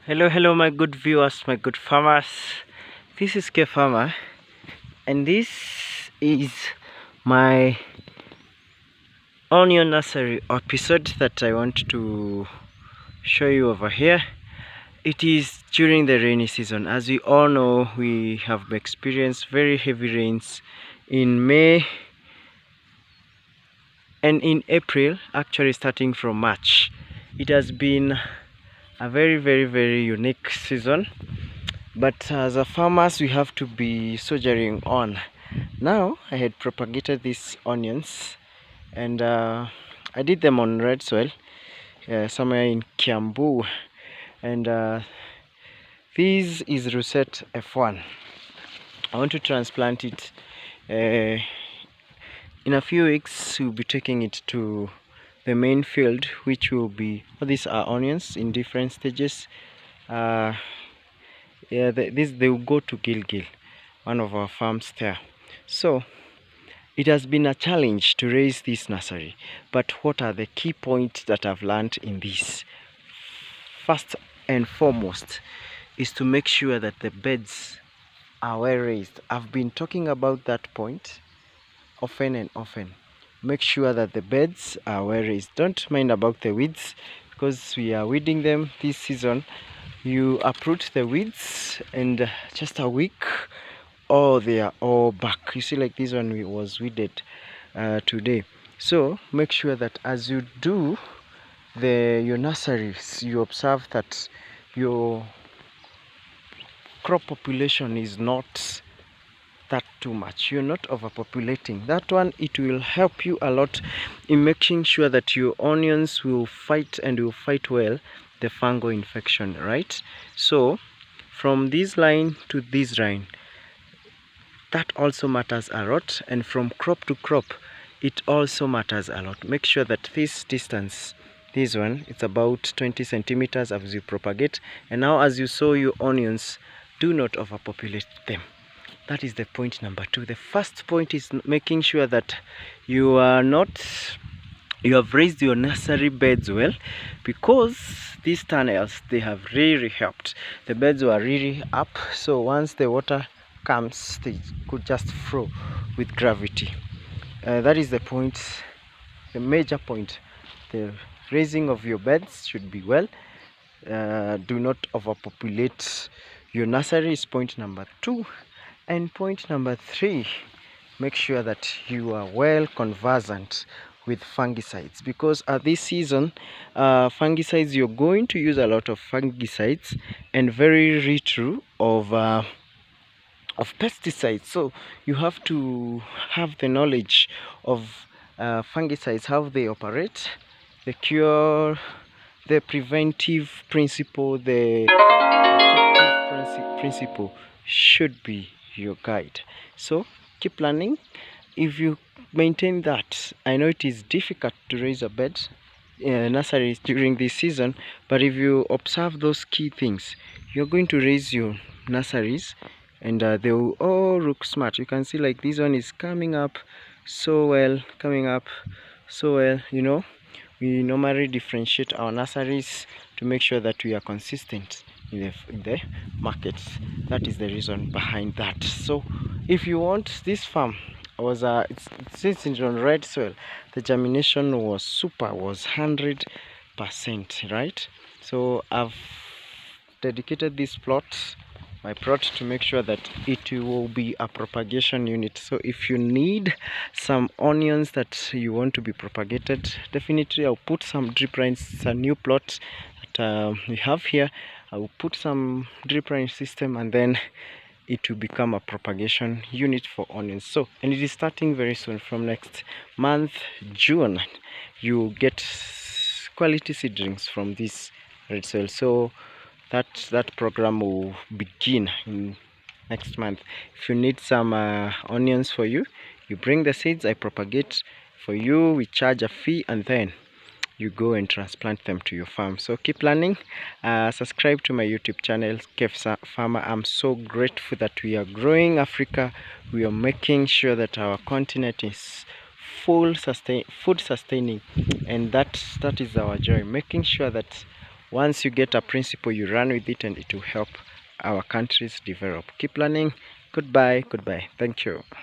Hello, my good viewers, my good farmers. This is K Farmer, and this is my onion nursery episode that I want to show you over here. It is during the rainy season. As we all know, we have experienced very heavy rains in May and in April, actually starting from March. It has been a very unique season, but as a farmers we have to be soldiering on. Now I had propagated these onions, and I did them on red soil somewhere in Kiambu, and this is Rosette F1. I want to transplant it. In a few weeks we'll be taking it to the main field, which will be, these are onions in different stages. They will go to Gilgil, one of our farms there. So it has been a challenge to raise this nursery, but what are the key points that I've learned in this? First and foremost is to make sure that the beds are well raised. I've been talking about that point often and often. Make sure that the beds are well raised. Don't mind about the weeds, because we are weeding them this season. You uproot the weeds, and just a week, they are all back. You see, like this one was weeded today. So make sure that as you do your nurseries, you observe that your crop population is not that too much. You're not overpopulating that one. It will help you a lot in making sure that your onions will fight, and will fight well, the fungal infection, right? So from this line to this line, that also matters a lot, and from crop to crop it also matters a lot. Make sure that this distance, this one, it's about 20 centimeters as you propagate. And now as you sow your onions, do not overpopulate them. That is the point number 2. The first point is making sure that you have raised your nursery beds well, because these tunnels, they have really helped. The beds were really up, so once the water comes, they could just flow with gravity. That is the point, the major point. The raising of your beds should be well. Do not overpopulate your nursery is point number 2. And point number 3, make sure that you are well conversant with fungicides, because at this season, fungicides, you're going to use a lot of fungicides, and very little of pesticides. So you have to have the knowledge of fungicides, how they operate, the cure, the preventive principle, the protective principle should be your guide. So keep learning. If you maintain that, I know it is difficult to raise a bed nurseries during this season, but if you observe those key things, you're going to raise your nurseries, and they will all look smart. You can see, like, this one is coming up so well, you know. We normally differentiate our nurseries to make sure that we are consistent in the markets. That is the reason behind that. So if you want, this farm was it's on red soil. The germination was super, was 100%, right? So I've dedicated this my plot, to make sure that it will be a propagation unit. So if you need some onions that you want to be propagated, definitely I'll put some drip lines. It's a new plot that we have here. I will put some drip line system, and then it will become a propagation unit for onions. So, and it is starting very soon. From next month, June, you get quality seedlings from this red soil. So that program will begin in next month. If you need some onions for you, you bring the seeds, I propagate for you, we charge a fee, and then you go and transplant them to your farm. So keep learning. Subscribe to my YouTube channel, K Farmer. I'm so grateful that we are growing Africa. We are making sure that our continent is food sustaining, and that is our joy, making sure that Once you get a principle, you run with it, and it will help our countries develop. Keep learning. Goodbye. Thank you.